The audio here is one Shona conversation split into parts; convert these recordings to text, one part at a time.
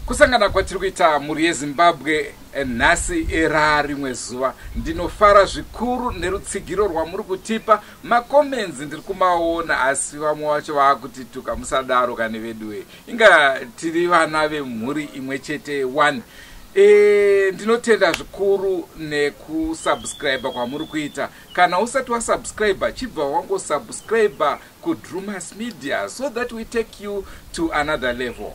Kusangana kwatiri kuita muri yeZimbabwe nhasi era rimwe zuva. Ndinofara zvikuru nerutsigiro rwamuri kutipa. Makomenzi ndiri kumaona asi vamwe vacho vaakutituka musadaro kane veduwe. Inga tiri vana vemhuri imwe chete 1. Ndinotenda zvikuru nekusubscribe kwamuri kuita. Kana usati wasubscribe chibva wangosubscribe kuDrumas Media so that we take you to another level.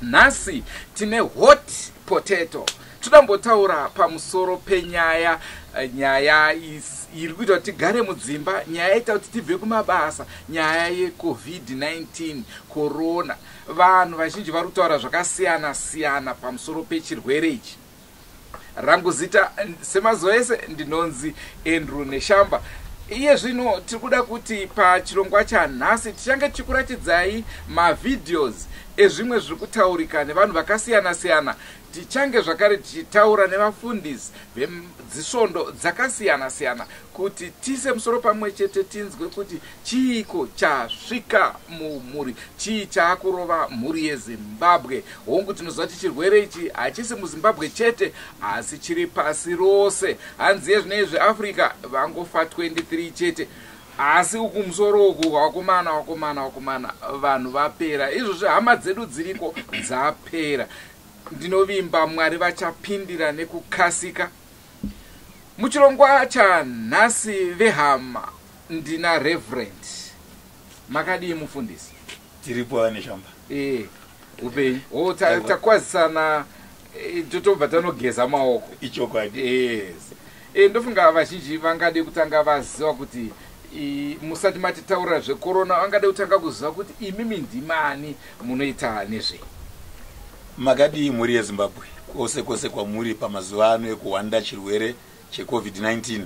Nasi tine hot potato. Tudambotaura pamusoro penyaya iri kuita kuti tigare mudzimba, nyaya ita kuti tibve kumabasa, nyaya yeCovid-19 corona. Vanhu vazhinji vari kutaura zvakasiyana siyana pamusoro pechirwere ichi. Rangu zita semazuva ese ndinonzi Andrew Neshamba. Iye zvino tiri kuda kuti pachirongwa chanhasi tichange tichikuratidzai mavideos ezvimwe zviri kutaurika nevanhu vakasiyana siyana. Tichange zvakare tichitaura nevafundisi vedzisvondo dzakasiyana siyana kuti tise musoro pamwe chete tinzwe kuti chiiko chasvika mumhuri, chii chaakurova mhuri yeZimbabwe. Hongu tinoziva kuti chirwere ichi hachisi muZimbabwe chete asi chiri pasi rose. Hanzi yezvinezvi Africa vangofa 23 chete. Asi uku musoro uku wakomana vanhu vapera. Izvozvi hama dzedu dziriko dzapera. Ndinovimba Mwari vachapindira nekukasika. Muchirongwa chanhasi vehama ndina Reverend. Makadii mufundisi? Tiripo Neshamba. Upenyu. Takwazisana totobva tanogeza maoko. Ichokwadi. Yes. Ndofunga vazhinji vangade kutanga vaziva kuti musati matitaurira zvecorona vangade kutanga kuziva kuti imimi ndimani munoita nezve. Makadii mhuri yeZimbabwe kwose kwamuri pamazuva ano ekuhwanda chirwere cheCovid-19.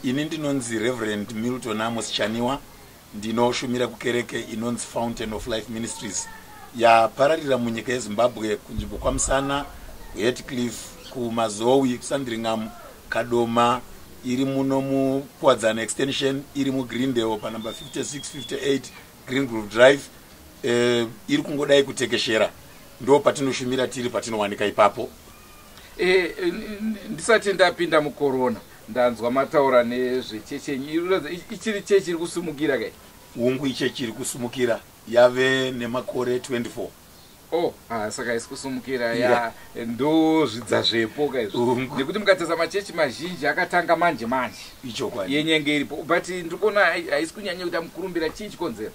Ini ndinonzi Reverend Milton Amos Chaniwa, ndinoshumira kukereke inonzi Fountain of Life Ministries yapararira munyika yeZimbabwe kunzvimbo kwaMusana, Heathcliff, kuMazowi, Sandringham, Kadoma, iri muno muPuadzana Extension, iri muGreendale panumber 5658 Green Grove Drive, iri kungodai kutekeshera. Ndo patinoshumira tiri patinowanika ipapo. Ndisati ndapinda mucorona ndanzwa mataura nezvechechenyi. Ichiri chechi iri kusumukira kai? Hungu ichechi iri kusumukira yave nemakore 24. Saka isi kusumukira ndo zvidza zvepo kaizvo. Nekuti mukatesa machechi mazhinji akatanga manje ichokwadi yenyenge iripo, but ndikuona haisi kunyanya kuti amukurumbira chii chikonzero.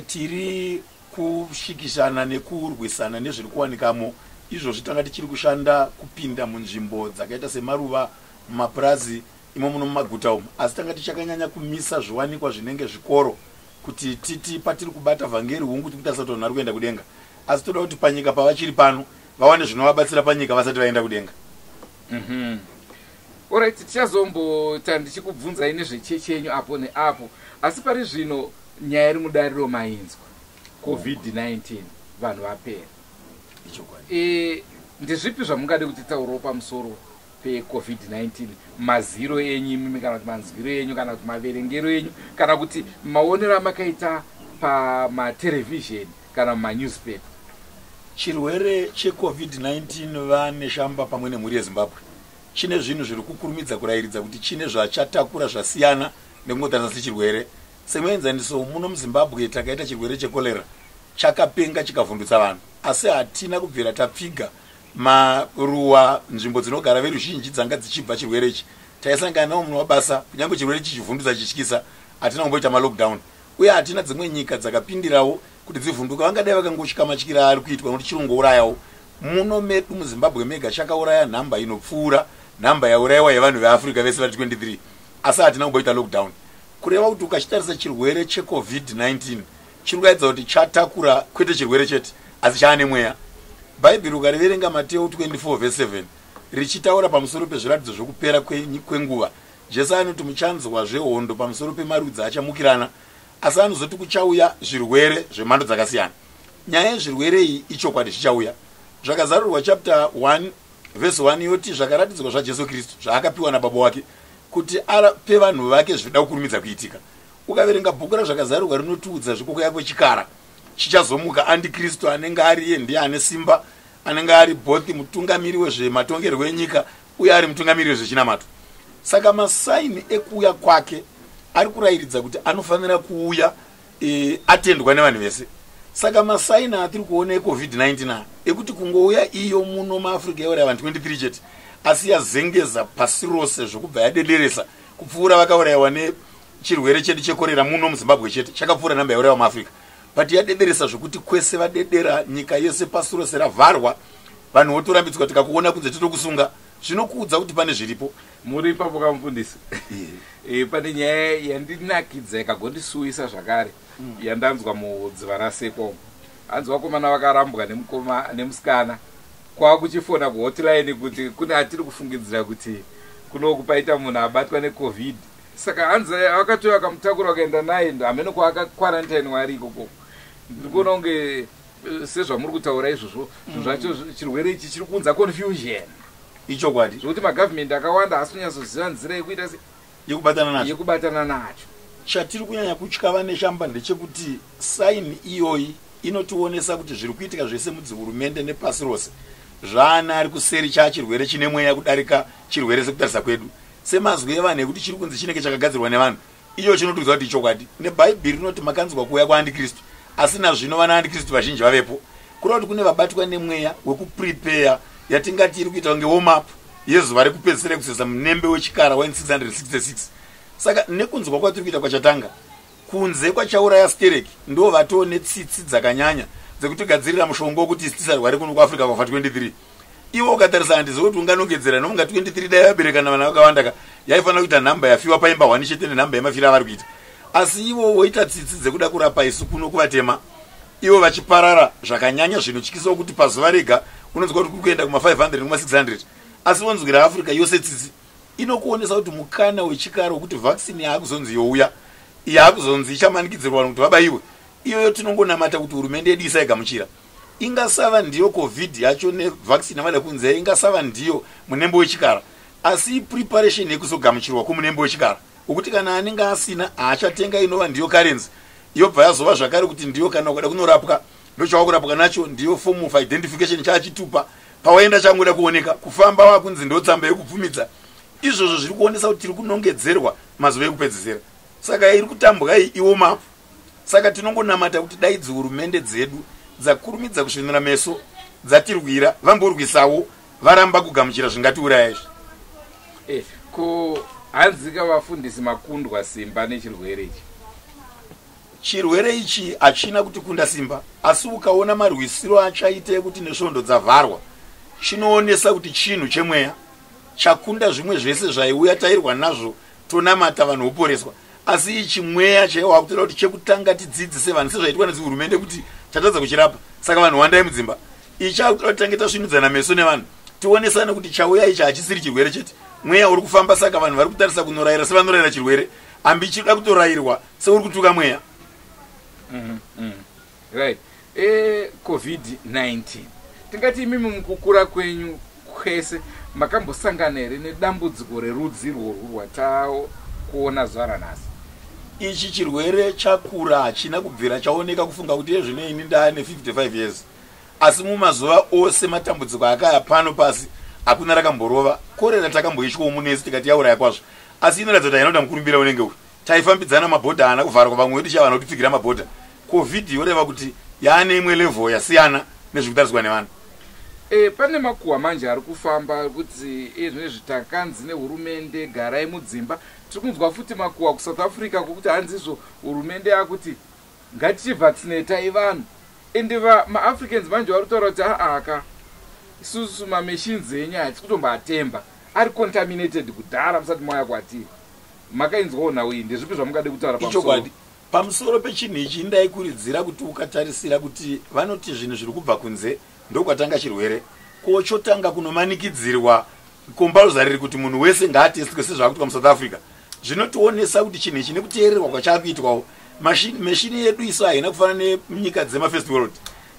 Tiri kushikishana nekurwisana nezviri kuwanikamo. Izvozvi tanga tichiri kushanda kupinda munzvimbo dzakaita semaruva, mumapurazi, imo muno mumaguta umo. Asi tanga tichakanyanya kumisa zviwanikwa zvinenge zvikoro kuti titi patiri kubata vhangeri hungu tikutarisa kuti vanhu vari kuenda kudenga. Asi toda kuti panyika pavachiri pano vawane zvinovabatsira panyika vasati vaenda kudenga. Alright, tichazombota ndichikubvunzai nezvechechenyu apo neapo. Asi pari zvino nyaya iri mudariro mainzwa Covid-19 vanhu vapera. Ndezvipi zvamungade kuti taurawo pamusoro peCovid-19? Maziro enyu imimi kana kuti manzwiro enyu kana kuti maverengero enyu kana kuti maonero amakaita pamaterevhizheni kana mumanewspaper? Chirwere cheCovid-19 vaNeshamba pamwe nemhuri yeZimbabwe chine zvinhu zviri kukurumidza kurayiridza kuti chine zvachatakura zvasiyana nekungotarisa sechirwere. Semuenzaniso muno muZimbabwe takaita chirwere chekolera chakapenga chikavhundutsa vanhu, asi hatina kubvira tapfiga maruwa nzvimbo dzinogara veruzhinji dzanga dzichibva chirwere ichi. Taisangana nawo munhu wabasa kunyange chirwere ichi chivhundutsa chityisa, hatina kumboita malockdown, uye hatina dzimwe nyika dzakapindirawo kuti dzivhunduka. Vangadai vakangosvika matyira ari kuitwa nokuti chirungourayawo. Muno medu muZimbabwe mega chakauraya nhamba inopfuura nhamba yaurayiwa yevanhu veAfrica vese vari 23, asi hatina kumboita lockdown. Kureva kuti ukachitarisa chirwere cheCovid-19 chiri kuratidza kuti chatakura kwete chirwere chete asi chaane mweya. Bhaibheri ukariverenga Mateo 24:7 richitaura pamusoro pezviratidzo zvokupera kwenguva. Jesu anoti muchanzwa zvehondo pamusoro pemarudzi achamukirana, asi anozoti kuchauya zvirwere zvemhando dzakasiyana. Nyaya yezvirwere iyi ichokwadi zvichauya. Zvakazarurirwa chapter 1 verse 1 yoti zvakaratidzwa zvaJesu Kristu zvaakapiwa nababa wake kuti arape vanhu vake zvida kukurumidza kuitika. Ukaverenga bhuku razvakazarurwa rinotiudza zvikokoya kwechikara chichazomuka andikristu anenge ari ndiye ane simba, anenge ari both mutungamiri wezvematongerwo enyika uye ari mutungamiri wezvechinamato. Saka masaini ekuuya kwake ari kurayiridza kuti anofanira kuuya atendwa nevanhu vese. Saka masaini atiri kuona eCovid-19 ekuti kungouya iyo muno maAfrica yaura vanhu 23 chete, asi yazengeza pasi rose zvokubva yadederesa kupfuura vakaurayiwa nechirwere chedu chekorera muno muZimbabwe chete, chakapfuura namba yaurayiwa muAfrica. But yadederesa zvokuti kwese vadedera, nyika yese pasi rose ravharwa, vanhu votorambidzwa tikakuona kunze totokusunga. Zvinokuudza kuti pane zviripo. Muri ipapo kamufundisi. Pane nyaya yandinakidza ikagondisuwisa zvakare yandanzwa mudziva raSeko. Hanzi vakomana vakarambwa nemusikana kwakuchifona kuhotline kuti kune atiri kufungidzira kuti kunokupaita munhu abatwa neCovid. Saka hanzi vakatoya vakamutakura vakaenda naye hamene kwaakakwarantine wari ikoko. Ndikuona kunge sezvamuri kutaura izvozvo zvacho chirwere ichi chiri kuunza confusion. Icho kwadi zvokuti magavhmendi akawanda asi kunyatsoziva nzira yekuita yekubatana nacho. Chatiri kunyanya kutyava neshamba ndechekuti saini iyoyi inotionesa kuti zviri kuitika zvese mudzihurumende nepasi rose zvaana ari kuseri chachirwere chine mweya kudarika chirwere sekutarisa kwedu. Semazwi evanhu ekuti chiri kunzi chinenge chakagadzirwa nevanhu, iyo chinotudzwa kuti chokwadi. NeBhaibheri rinoti makanzwa kuuya kwaandikristu, asi nazvino vana andikristu vazhinji vavepo. Kureva kuti kune vabatwa nemweya wekuprepare yatingati iri kuita kunge warm up yezuva rekupedzisira kusesa munembe wechikara wa 666. Saka nekunzwa kwatiri kuita kwachatanga kunze kwachauraya stereki ndo vatoo netsitsi dzakanyanya dzekutigadzirira mushongo wekuti tisarware kuno kuAfrica kwafa 23. Iwo ukatarisa handizo kuti unganongedzera nomunga 23 dai vaberekana vana vakawanda yaifanira kuita nhamba yafiwa paimba 1 chete nenhamba yemafira avari kuita. Asi ivo voita tsitsi dzekuda kurapa isu kuno kuvatema, ivo vachiparara zvakanyanya zvinotyisa kuti pazuva rega unonzwa kuti kuri kuenda kuma500 nekuma600. Asi vonzwira Africa yose tsitsi inokuonesa kuti mukana wechikara wekuti vaccine yaakuzonzi youya yaakuzonzi ichamanikidzirwa vanhu kuti vabaiwe, iyoyo tinongonamata kuti hurumende yedu isaigamuchira. Ingasava ndiyo COVID yacho nevaccine avada kunze, ingasava ndiyo munembe wechikara, asi preparation yekuzogamuchirwa kumunembe wechikara ukuti kana anenge asina aachatenga inova ndiyo currency yobva yazova zvakare kuti ndiyo kana ukada kunorapwa ndochawakurapwa nacho ndiyo form of identification chaachitupa pawaenda changoda kuoneka kufamba wakunzi ndotsamba yekubvumidza. Izvozvo zviri kuonesa kuti tiri kunongedzerwa mazuva ekupedzisira. Saka iri kutambwa iwo mapu. Saka tinongonamata kuti dai dzihurumende dzedu dzakurumidza kusvinira meso dzatirwira vamborwisawo varamba kugamuchira zvingatiuraya izvi. Ko hanzika vafundisi makundwa simba nechirwere ichi. Chirwere ichi hachina kuti kunda simba, asi ukaona marwisiro achaite kuti nesvondo dzavharwa chinoonesa kuti chinhu chemweya chakunda zvimwe zvese zvaiuya tairwa nazvo tonamata vanhu voporeswa. Asi ichi mweya chaiwa kutira kuti chekutanga tidzidzise vanhu sezvaitwa nedzihurumende kuti chatadza kuchirapa, saka vanhu wandai mudzimba. Ichi chakutira kuti tange tasvinudzana meso nevanhu tionesane kuti chauya ichi hachisiri chirwere chete, mweya uri kufamba. Saka vanhu vari kutarisa kunorayira sevanorayira chirwere, hambi chida kutorayirwa seuri kutuka mweya. Right. COVID-19 tingati imimi mukukura kwenyu kwese makambosangana here nedambudziko rerudzi rworwu rwatakuona zuva ranhasi? Ichi chirwere chakura hachina kubvira chaoneka kufunga kuti yezvino ini ndaane 55 years, asi mumazuva ose matambudziko akaya pano pasi hakuna rakamborova. Korera takamboityawo munesi tikati yauraya kwazvo, asi inoratidza kuti hainoda mukurumbira unenge uri. Taifambidzana mabhodha haana kuvharwa, vamwe vedu chavana kutipfigira mabhodha. COVID yoreva kuti yaane imwe level yasiyana nezvikutariswa nevanhu. Pane makuhwa manje ari kufamba kuti zvinezvi takanzi nehurumende garai mudzimba. Tiri kunzwa futi makuhwa kuSouth Africa kokuti hanzizvo hurumende yakuti ngatichivaccinetai vanhu, ende maAfricans manje vari kutaura kuti aka isusu mamachines enyu hatisi kutombatemba, ari contaminated kudhara musati mauya kwatiri. Makainzwawo nhau iyi, ndezvipi zvamungade kutaura pamusoro? Pamusoro pechinhu ichi ndaikurudzira kuti ukatarisira kuti vanoti zvinhu zviri kubva kunze ndokwatanga chirwere, ko chotanga kunomanikidzirwa compulsory kuti munhu wese ngaatesitwe sezvakuitwa muSouth Africa. Zvinotionesa kuti chinhu ichi nekuteererwa kwachakuitwawo meshini yedu isu haina kufanana nenyika dzemafirst world.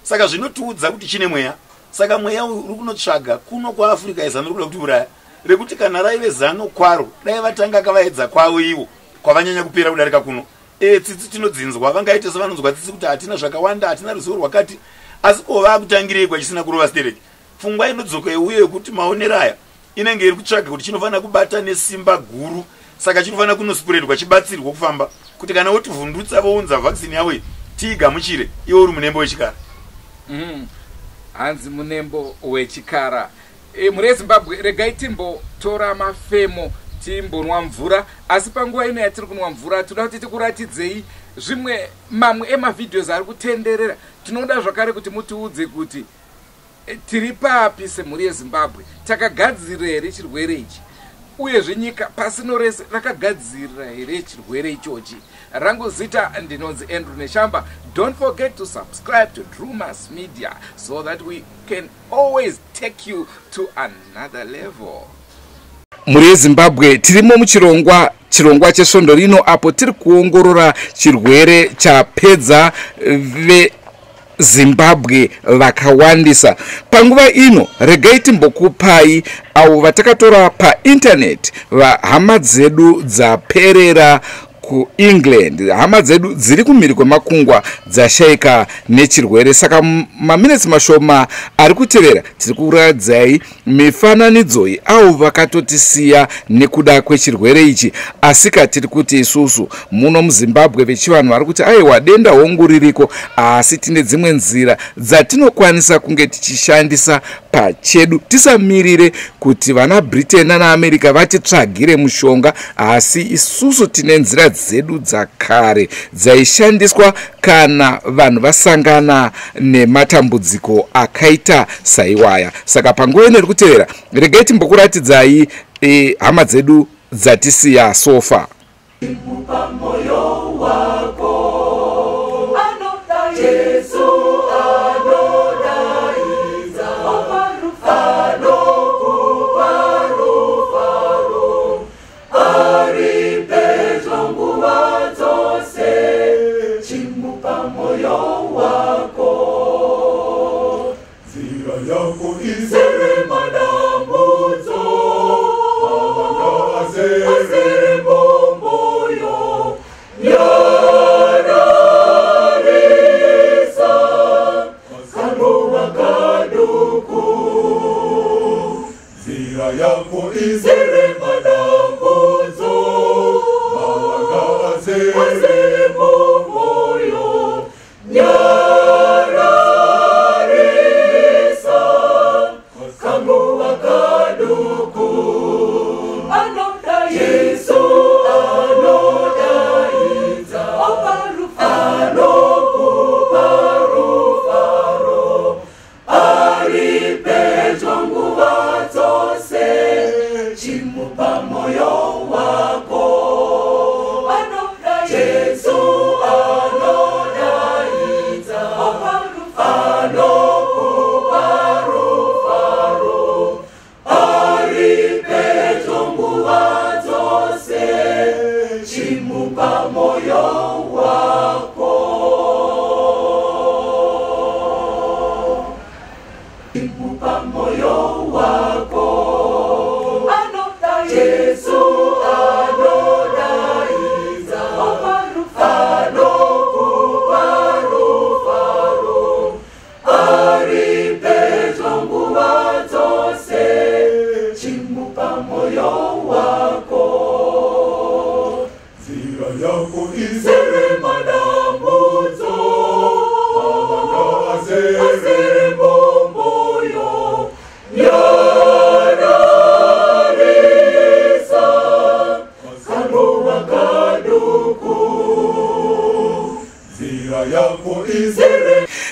Saka zvinotiudza kuti chine mweya. Saka mweya uri kunotsvaga kuno kwaAfrica izano rikuda kutiuraya, rekuti kana raive zano kwaro dai vatanga kavaedza kwavo ivo kwavanyanya kupera kudarika kuno. tsitsi tinodzinzwa vangaite sevanonzwa tsitsi kuti hatina zvakawanda, hatina ruzivo rwakati, asi ko vakutangirei kwachisina kurova stereki. Pfungwa inodzoka uye kuti maonero aya inenge iri kutsvaga kuti chinofanira kubata nesimba guru, saka chinofanira kunospuredwa chibatsirwa kufamba kuti kana wotivhundutsa vounza vaccine yawo tiigamuchire iwe uri munembo wechikara. Hanzi munembo wechikara. Muri yeZimbabwe regai timbotora mafemo timbonwa mvura, asi panguva ino yatiri kunwa mvura toda kuti tikuratidzei zvimwe mamwe emavidhios ari kutenderera. Tinoda zvakare kuti mutiudze kuti tiri papi semhuri yeZimbabwe, takagadzira here chirwere ichi, uyezve nyika pasino rese rakagadzira here chirwere ichochi. Rangu zita ndinonzi Andrew Neshamba. Don't forget to subscribe to True Mass Media so that we can always take you to another level. Muri yeZimbabwe tirimo muchirongwa chesvondo rino apo tiri kuongorora chirwere chapedza Zimbabwe vakawandisa. Panguva ino regai timbokupai avo vatakatora painternet, hama dzedu dzaperera kuEngland, hama dzedu dziri kumhiri kwemakungwa dzashaika nechirwere. Saka maminitsi mashoma ari kutevera tiri kuradzai mifananidzo avo vakatotisiya nekuda kwechirwere ichi. Asika tiri kuti isusu muno muZimbabwe vechivanhu vari kuti aiwa denda hongu ririko, asi tine dzimwe nzira dzatinokwanisa kunge tichishandisa pachedu, tisamirire kuti vana Britain naAmerica vatitsvagire mushonga, asi isusu tine nzira dzedu dzakare dzaishandiswa kana vanhu vasangana nematambudziko akaita saiwaya. Saka panguva ino iri kutevera regai timbokuratidzai hama dzedu dzatisiya sofa.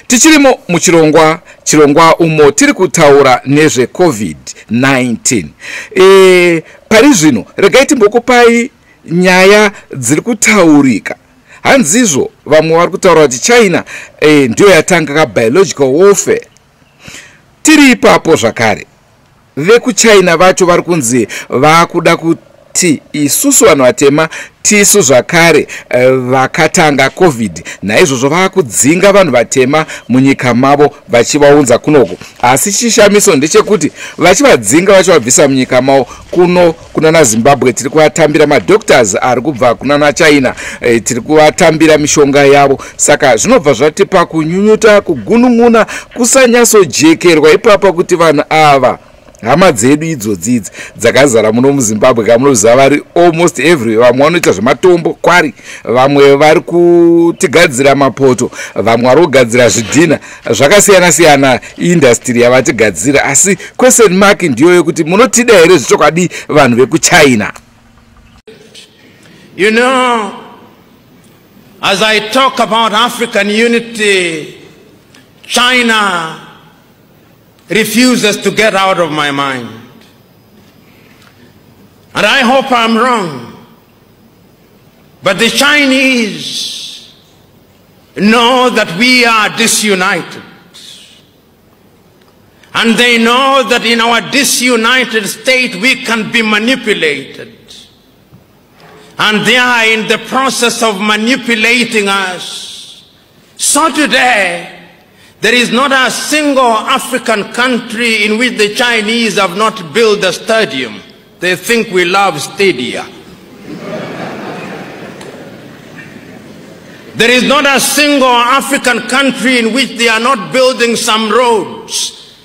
Tichirimo muchirongwa umo tiri kutaura nezve COVID-19. Pari zvino regai timbokupai nyaya dziri kutaurika. Hanzizvo vamwe vari kutaura kuti China ndiyo yatanga ka-biological warfare. Tiri ipapo zvakare vekuChina vacho vari kunzi vakuda kuti isusu vanhu vatema tisu zvakare vakatanga covid. Naizvozvo vakudzinga vanhu vatema munyika mavo vachivaunza kunoko. Asi chishamiso ndechekuti vachivadzinga vachivabvisa munyika mavo kuno kunana Zimbabwe tiri kuvatambira madoctors ari kubva kunana China, tiri kuvatambira mishonga yavo. Saka zvinobva zvatipa kunyunyuta, kugunun'una, kusanyasojekerwa ipapa kuti vanhu ava hama dzedu idzodzidzi dzakazara muno muZimbabwe kamunoziva vari almost every. Vamwe vanoita zvematombo kwari, vamwe vari kutigadzira mapoto, vamwe vari kugadzira zvidhina, zvakasiyana siyana industry yavatigadzira. Asi question mark ndiyo yekuti munotida here zvichokwadi vanhu vekuChina? You know, as I talk about African unity, China refuses to get out of my mind. And I hope I'm wrong. But the Chinese know that we are disunited. And they know that in our disunited state we can be manipulated. And they are in the process of manipulating us. So today, there is not a single African country in which the Chinese have not built a stadium. They think we love stadia. There is not a single African country in which they are not building some roads.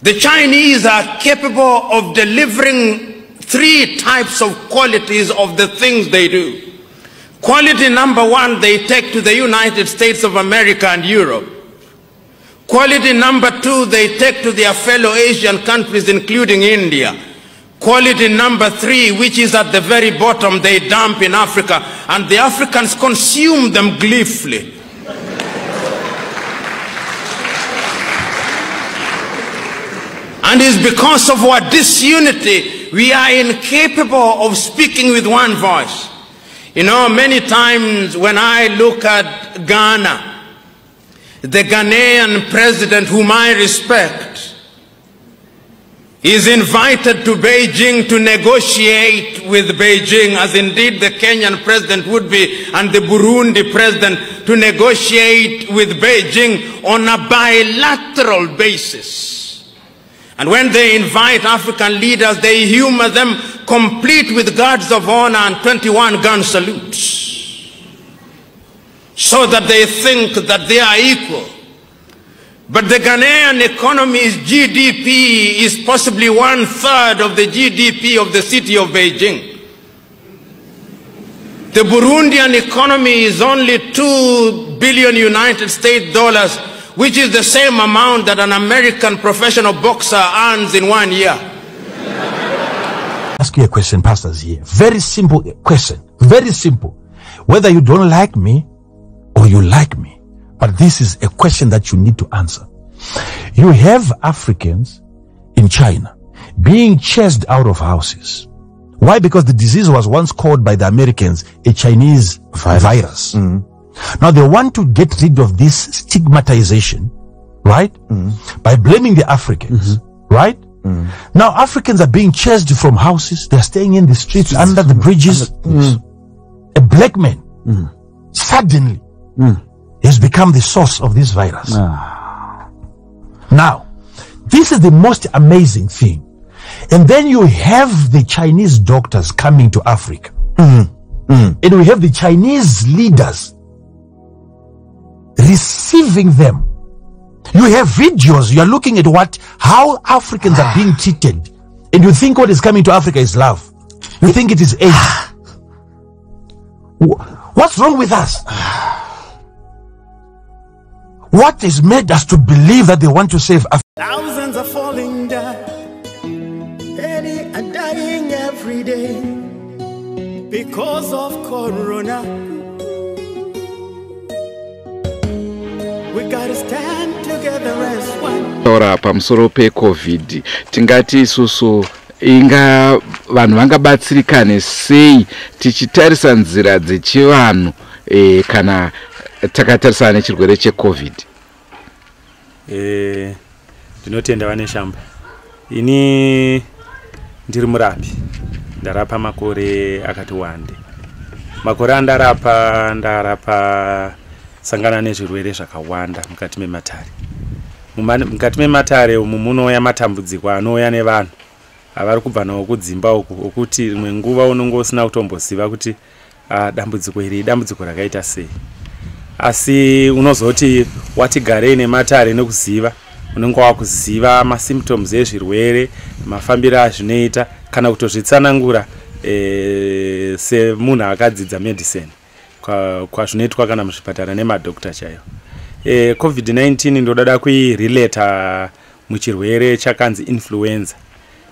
The Chinese are capable of delivering 3 types of qualities of the things they do. Quality number 1, they take to the United States of America and Europe. Quality number 2, they take to their fellow Asian countries, including India. Quality number 3, which is at the very bottom, they dump in Africa, and the Africans consume them gleefully. And it's because of our disunity, we are incapable of speaking with one voice. You know, many times when I look at Ghana, the Ghanaian president, whom I respect, is invited to Beijing to negotiate with Beijing, as indeed the Kenyan president would be, and the Burundi president, to negotiate with Beijing on a bilateral basis. And when they invite African leaders, they humor them, complete with guards of honor and 21 gun salutes, so that they think that they are equal. But the Ghanaian economy's GDP is possibly 1/3 of the GDP of the city of Beijing. The Burundian economy is only $2 billion United States dollars, which is the same amount that an American professional boxer earns in 1 year. Ask you a question, pastors here. Very simple question. Very simple. Whether you don't like me or you like me, but this is a question that you need to answer. You have Africans in China being chased out of houses. Why? Because the disease was once called by the Americans a Chinese virus. Now they want to get rid of this stigmatization, right? By blaming the Africans, right? Now Africans are being chased from houses. They're staying in the streets, under the bridges. A black man suddenly has become the source of this virus. Now, this is the most amazing thing. And then you have the Chinese doctors coming to Africa. And we have the Chinese leaders receiving them. You have videos, you are looking at how Africans are being treated. And you think what is coming to Africa is love. You think it is aid. What's wrong with us? What has made us to believe that they want to save Africa? Thousands are falling down, many are dying every day because of Corona. We gotta stand together as one. Taura pamusoro peCovid, tingati isusu inga vanhu vangabatsirikane sei tichitarisa nzira dzechivanhu kana takatarisana nechirwere cheCovid? Ndinotenda vane shamba. Ini ndiri murapi. ndarapa makore akati wande. Makore ndarapa sangana nezvirwere zvakawanda mukati mematare. Mukati mematare umu munouya matambudziko anouya nevanhu avari kubva nawo kudzimba uku, okuti rimwe nguva unonge usina kutomboziva kuti dambudziko iri dambudziko rakaita sei. Asi unozoti wati garei nematare nekuziva, unenge wakuziva masymptoms ezvirwere, mafambiro azvinoita, kana kutozvitsanangura semunhu akadzidza medicine kwazvinoitwa kana muzvipatara nemadokta chaivo. COVID-19 ndodada kuirelata muchirwere chakanzi influenza.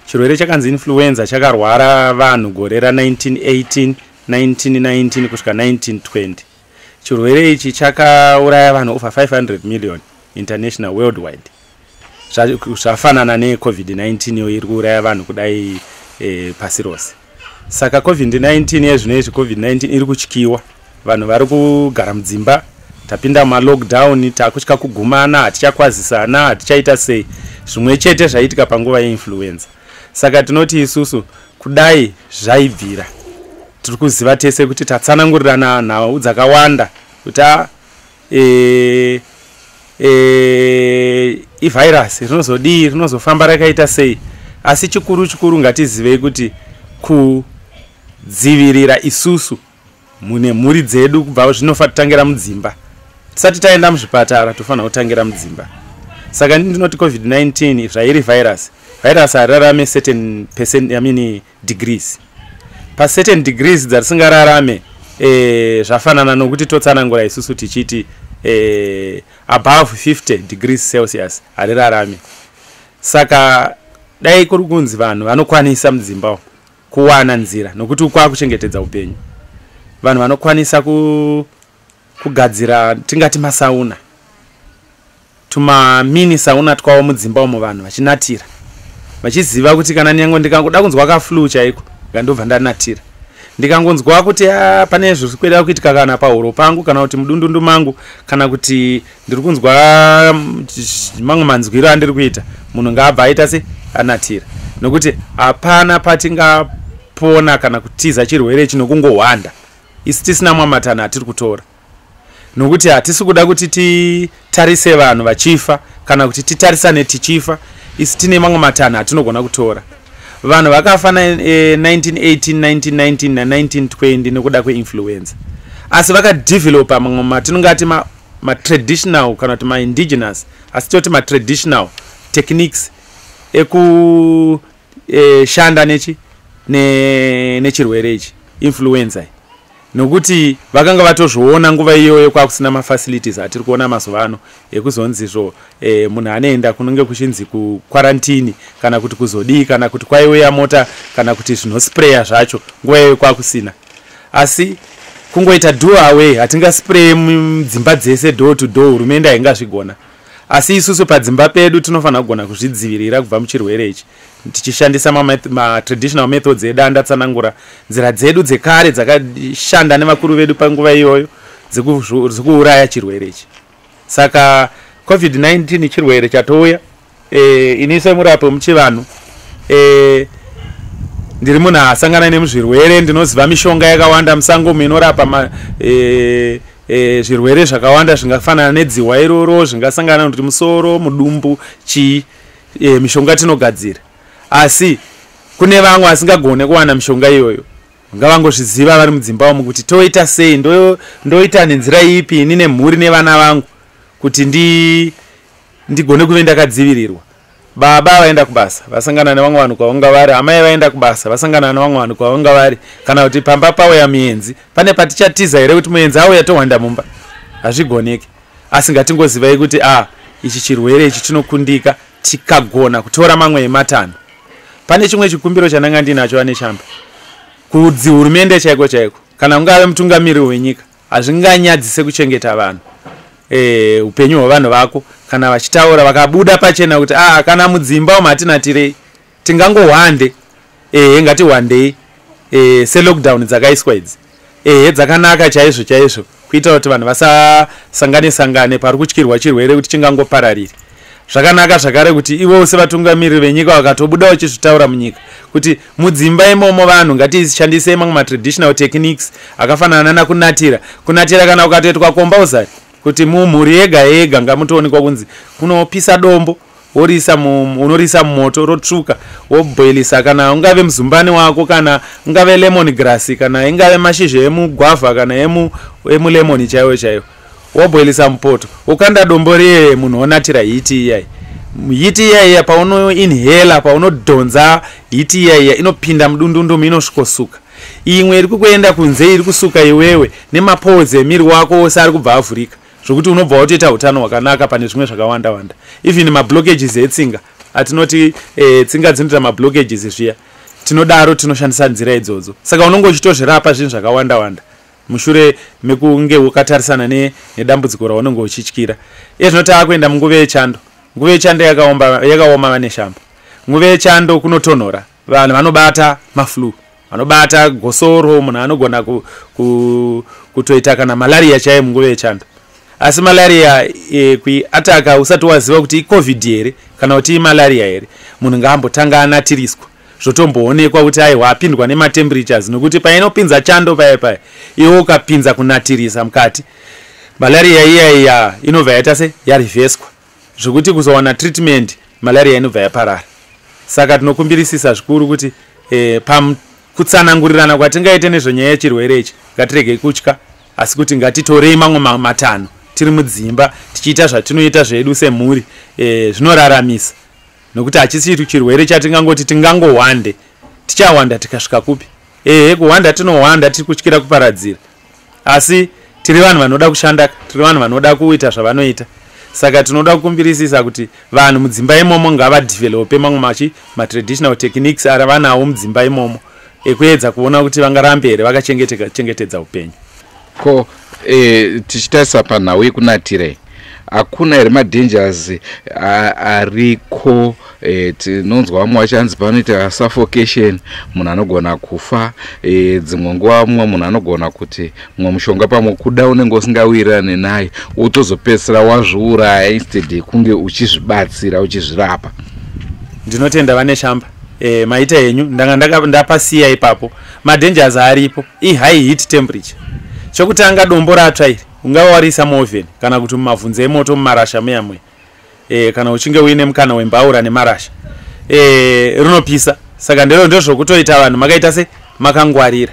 Chirwere chakanzi influenza chakarwara vanhu gore ra1918, 1919 kusvika 1920. Chirwere ichi chakauraya vanhu over 500 million international worldwide. Zvafanana neCovid-19 yo iri kuuraya vanhu kudai pasi rose. Saka COVID-19 yezvinezvi COVID-19 iri kutyiwa. Vanhu vari kugara mudzimba, tapinda malockdown, takutya kugumana, hatichakwazisana, hatichaita sei. Zvimwe chete zvaitika panguva yeinfluenza. Saka tinoti isusu kudai zvaibvira, tiri kuziva tese kuti tatsanangurirana nhau dzakawanda kuti ivirus rinozodii, rinozofamba rakaita sei. Asi chikuru ngatizivei kuti kudzivirira isusu mune mhuri dzedu kubva zvinofanira kutangira mudzimba. Tisati taenda muzvipatara tofanira kutangira mudzimba. Saka ndinoti COVID-19 zvairi virus hararame certain degrees. Pa certain degrees dzarisingararame zvafanana nokuti totsanangura isusu tichiti above 50 degrees Celsius harirarame. Saka dai kuri kunzi vanhu vanokwanisa mudzimba kuwana nzira nokuti kwakuchengetedza upenyu. Vanhu vanokwanisa kugadzira tingati masauna, tuma mini sauna twawo mudzimba umo, vanhu vachinatira vachiziva kuti kana nyango ndikangoda kunzwa ka flu chaiko ngandobva ndanatira. Ndikangonzwa kuti pane zvirikwenda kuitika kana pahuro pangu kana kuti mudundundu mangu kana kuti ndiri kunzwa mamwe manzwiro andiri kuita, munhu ngaabva aita se anatira. Nokuti hapana patingapona kana kutiza chirwere chinokungohwanda isi tisina mwamatana atiri kutora. Nokuti hatisi kuda kuti titarise vanhu vachifa kana kuti titarisane tichifa, isi tine mamwe matana atinogona kutora. Vanhu vakafa 1918, 1919 na1920 nekuda kweinfluenza. Asi vakadevelopa mamwe matinongati traditional kana kuti indigenous, asi toti traditional techniques shanda nechirwere ichi influenza. Nokuti vakanga vatozviona nguva iyoyo kwakusina mafacilities atiri kuona mazuva ano ekuzonzizvo munhu anoenda kunenge kuchinzi kuquarantine kana kuti kuzodii kana kuti kwaiuya mota kana kuti zvinospraya zvacho nguva iyoyo kwakusina. Asi kungoita do away, hatingaspraya mudzimba dzese door to door, hurumende haingazvigona. Asi isusu padzimba pedu tinofanira kugona kuzvidzivirira kubva muchirwere ichi tichishandisa traditional methods edu andatsanangura, nzira dzedu dzekare dzakashanda nevakuru vedu panguva iyoyo dzekuuraya chirwere ichi. Saka COVID-19 chirwere chatouya, ini semurapi wemuchivanhu ndiri munhu asangana nemuzvirwere, ndinoziva mishonga yakawanda musango minorapa zvirwere zvakawanda zvingafanana nedziwa iroro, zvingasangana kuti musoro, mudumbu, mishonga tinogadzira. Asi kune vamwe asingagone kuwana mishonga iyoyo, ngavangozviziva vari mudzimba umu kuti toita sei, ndoita nenzira ipi ini nemhuri nevana vangu kuti ndigone kuve ndakadzivirirwa. Baba vaenda kubasa vasangana nevamwe vanhu kwavanga vari, amai vaenda kubasa vasangana nevamwe vanhu kwavanga vari, kana kuti pamba pauya muenzi pane patichatiza here kuti muenzi auya tohwanda mumba, hazvigoneki. Asi ngatingozivai kuti ichi chirwere ichi chinokundika tikagona kutora mamwe ematano. Pane chimwe chikumbiro chananga ndinacho ane chamba kudzi hurumende chaiko kana ungave mutungamiriri wenyika, hazvinganyadzise kuchengeta vanhu upenyu hwevanhu vako kana vachitaura vakabuda pachena kuti kana mudzimba umu hatinatirei, tingangohwande, ngatihwandei selockdown dzakaiswa idzi, dzakanaka chaizvo kuita kuti vanhu vasasangane pari kutyirwa chirwere kuti chingangoparariri. zvakanaka zvakare kuti ivo sevatungamiriri venyika vakatobuda vachizvitaura munyika kuti mudzimba imomo vanhu ngatishandise mamwe matraditional techniques akafanana nakunatira kana ukatoitwa compulsory kuti mumhuri yega yega ngamutoonekwa kunzi kunopisa dombo unorisa mumoto rotsvuka woboilisa kana ungave muzumbani wako kana ungave lemon grass kana ingave mashizha emugwavha kana emulemoni chaiwo woboilisa mupoto ukanda dombo riye munhu onatira hiti iyai pauno inhela paunodhonza hiti iyai inopinda mudundundumu inosvikosuka imwe iri kukuenda kunze iri kusuka iwewe nemapozi emiri wako ose ari kubva avhurika zvokuti unobva watoita utano hwakanaka pane zvimwe zvakawanda even mablockages etsinga atinoti tsinga dzinoita mablockages zviya tinodaro tinoshandisa nzira idzodzo saka unonge uchitozvirapa zvinhu zvakawanda mushure mekunge ukatarisana nedambudziko raunenge uchityira zvinoti akuenda munguva yechando nguva yechando yakaoma vane shamba nguva yechando kunotonhora vanhu vanobata maflu vanobata gosoro munhu anogona kutoita kana malaria chaiyo munguva yechando asi malaria kuiataka usati waziva kuti icovid here kana kuti imalaria here munhu ngaambotanga anatiriswa zvotomboonekwa kuti aiwa apindwa nematemperatures nokuti painopinza chando paya iwe ukapinza kunatirisa mukati malaria iyaiya inobva yaita se yarivheswa zvokuti kuzowana treatment malaria inobva yaparara saka tinokumbirisisa zvikuru kuti kutsanangurirana kwatingaite nezvenyaya yechirwere ichi ngatirege kutya asi kuti ngatitorei mamwe matano tiri mudzimba tichiita zvatinoita zvedu semhuri zvinoraramisa nokuti hachisi chirwere chatingangoti tingangowande tichawanda tikasvika kupi kuwanda tinowanda tiri kutyira kuparadzira asi tiri vanhu vanoda kushanda tiri vanhu vanoda kuita zvavanoita saka tinoda kukumbirisisa kuti vanhu mudzimba imomo ngavadevelope mamwe matraditional techniques ari vanawo mudzimba imomo ekuedza kuona kuti vangarambe here vakachengetedza upenyu ko tichitarisa panhau yekunatira hakuna here madangers ariko tinonzwa vamwe vachanzi panoita suffocation munhu anogona kufa dzimwe nguva mumwe munhu anogona kuti mumwe mushonga pamwe kuda unenge usingawirirane naye utozopedzisira wazviuraya instead yekunge uchizvibatsira uchizvirapa. Ndinotenda vane shamba maita henyu ndanga ndapasiya ipapo madangers aripo high heat temperature chokutanga dombo ratsva iri ungawarisa muoven kana kuti mumavhunzi emoto mumarasha muyamwe kana uchinge uine mukana wembaura nemarasha rinopisa saka ndiro zvokutoita vanhu makaita se makangwarira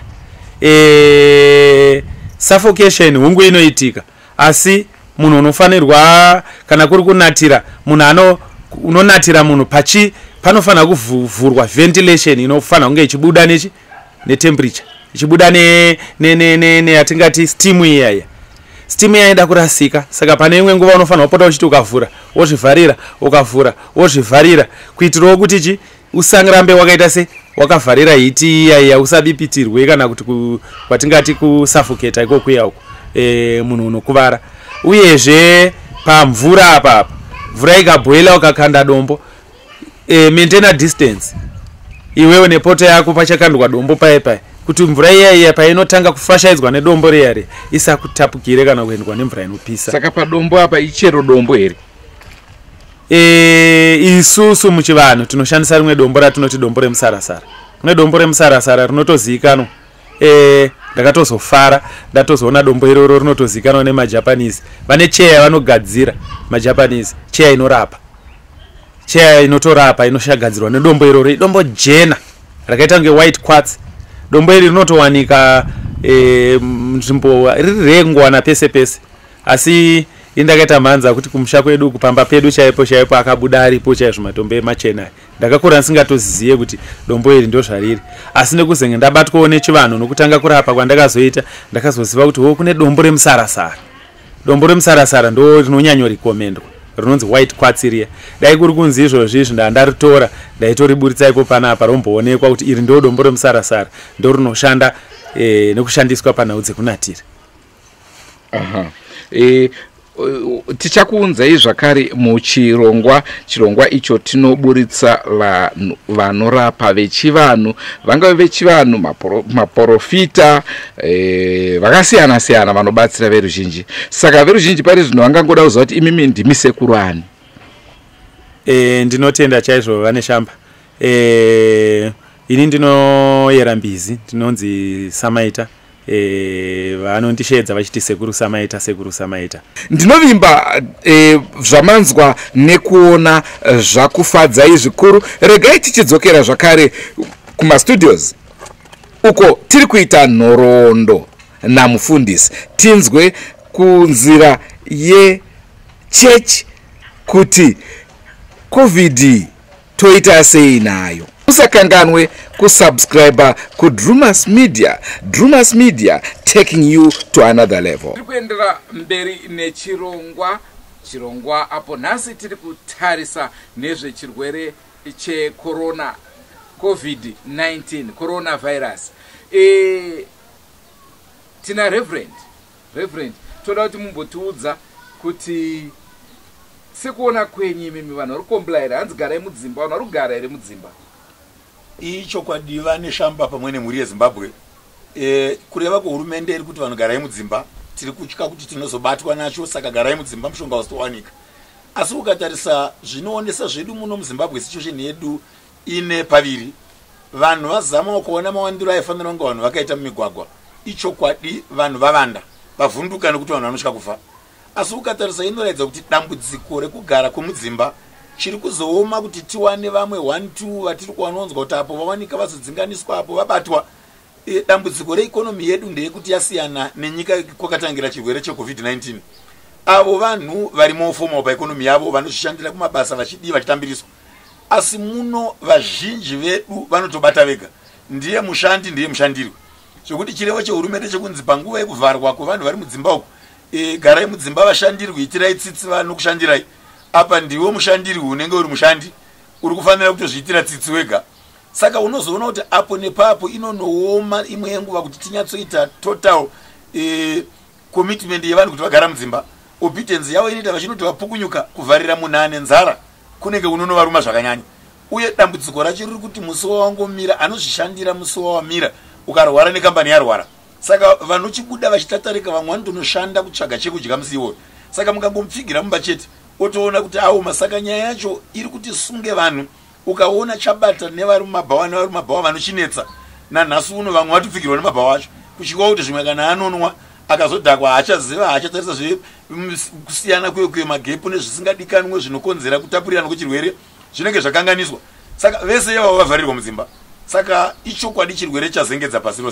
suffocation hungu inoitika asi munhu unofanirwa kana kuri kunatira munhu unonatira munhu panofanira kuvhurwa ventilation inofanira kunge ichibuda netemperature ichibuda yatingati steam iyaya steam yaida kurasika saka pane imwe nguva unofanira kupota uchiti ukavhura wozvivharira ukavhura wozvivharira kuitirawo kuti usangarambe wakaita se wakavharira hiti iyaya usabipitirwe kana kuti kwatingati kusuffocate ikokuya uko munhu unokuvara uyezve pamvura apa mvura ikabhoila ukakanda dombo maintain a distance iwewe nepoto yako pachakandwa dombo paya kuti mvura iya painotanga kufashaidzwa nedombo riyari isakutapukire kana kuendwa nemvura inopisa. Saka padombo apa ichero dombo here isusu muchivanhu tinoshandisa rimwe dombo ratinoti dombo remusarasara. Kune dombo remusarasara rinotozivikanwa ndakatozofara ndatozoona dombo iroro rinotozivikanwa nemajapanese vane cheya vanogadzira majapanese cheya inorapa cheya inotorapa inoshagadzirwa nedombo iroro idombo jena rakaita kunge white quartz. Dombo iri rinotowanika nzvimbo riri rengowana pese asi indakaita mhanza kuti kumusha kwedu kupamba pedu chaipo akabuda aripo chaizvo matombo machena ndakakura ndisingatozizive kuti dombo iri ndio zvariri asi nekuzenge ndabatwawo nechivanhu nokutanga kurapa kwandakazoita ndakazoziva kuti kune dombo remusarasara. Dombo remusarasara ndo rinonyanyorekomendwa rinonzi white quartz riya dai kuri kunzi izvozvi ndandaritora ndaitoriburitsa ipo panapa romboonekwa kuti iri ndio dombo remusarasara ndo rinoshanda nekushandiswa panhau dzekunatira. Tichakuunzai zvakare muchirongwa icho tinoburitsa vanorapa vechivanhu vangave vechivanhu maprofita vakasiyana siyana vanobatsira veruzhinji. Saka veruzhinji pari zvino vangangoda kuziva kuti imimi ndimi sekuru ani ndinotenda chaizvo vane shamba. Ini ndinoyera mbizi, ndinonzi Samaita. Vanondishedza vachiti sekuru Samaita. Ndinovimba zvamanzwa nekuona zvakufadzai zvikuru. Regai tichidzokera zvakare kumastudios uko tiri kuita nhoroondo namufundisi, tinzwe kunzira yechechi kuti COVID toita sei nayo. Usakanganwe kusubscribe kuDrumas Media. Drumas Media, taking you to another level. Tiri kuendera mberi nechirongwa apo nhasi tiri kutarisa nezvechirwere checorona COVID-19 coronavirus. Tina Reverend toda kuti mumbotiudza kuti sekuona kwenyu mimi vanhu vari kukomplaira hanzi garai mudzimba, vanhu vari kugara here mudzimba? Icho kwadiva neshamba pamwe nemhuri yeZimbabwe. Kureva kuhurumende iri kuti vanhu garai mudzimba, tiri kutya kuti tinozobatwa nacho, saka garai mudzimba mushonga usawanika. Asi ukatarisa zvinoonesa zvedu muno muZimbabwe, situation yedu ine paviri. Vanhu vazama kuona mawandiro aifanira kunge vanhu vakaita mumigwagwa. Icho kwadi vanhu vavanda vavhunduka nekuti vanhu vanotya kufa. Asi ukatarisa inoratidza kuti dambudziko rekugara kwemudzimba chiri kuzooma, kuti tiwane vamwe 1-2 vatiri kuwanonzwa kuti apo vawanika vazodzinganiswa, apo vabatwa. Dambudziko reikonomi yedu ndeyekuti yasiyana nenyika kwakatangira chirwere cheCovid-19. Avo vanhu vari mofoma paikonomi yavo, vanozvishandira kumabasa vachidi vachitambiriswa. Asi muno vazhinji vedu vanotobata vega, ndiye mushandi ndiye mushandirwe. Zvokuti chirevo chehurumende chekunzi panguva yekuvharwa kuvanhu vari mudzimba uko, garai mudzimba vashandirwe, itirai tsitsi vanokushandirai. Apa ndiwo mushandiri unenge uri mushandi, uri kufanira kutozviitira tsitsi wega. Saka unozoona kuti apo nepapo inonooma imwe yenguva kuti tinyatsoita total commitment yevanhu kuti vagara mudzimba. Obedience yavo inoita vachinoti vapukunyuka, kuvharira munhu ane nzara kunenge unonovaruma zvakanyanya. Uye dambudziko racho riri kuti musi wawangomira, anozvishandira musi wawamira ukarwara nekambani yarwara. Saka vanochibuda vachitatarika, vamwe vanotonoshanda kutsvaga chekudya musi iwoyo. Saka mukangomupfigira mumba chete otoona kuti aoma. Saka nyaya yacho iri kuti sunge vanhu. Ukaona chabata nevari mumabhawa vanochinetsa nanhasi uno, vamwe vatopfigirwa nemabhawa acho, kuchikwa kuti zvimwe kana anonwa akazodhakwa haachaziva, haachatarisa kusiyana kwemagepu nezvisingadikanwe zvinokonzera kutapurirana kwechirwere zvinenge zvakanganiswa. Saka vese ivavo vavharirwa mudzimba. Saka ichokwadi chirwere chazengedza pasi rose.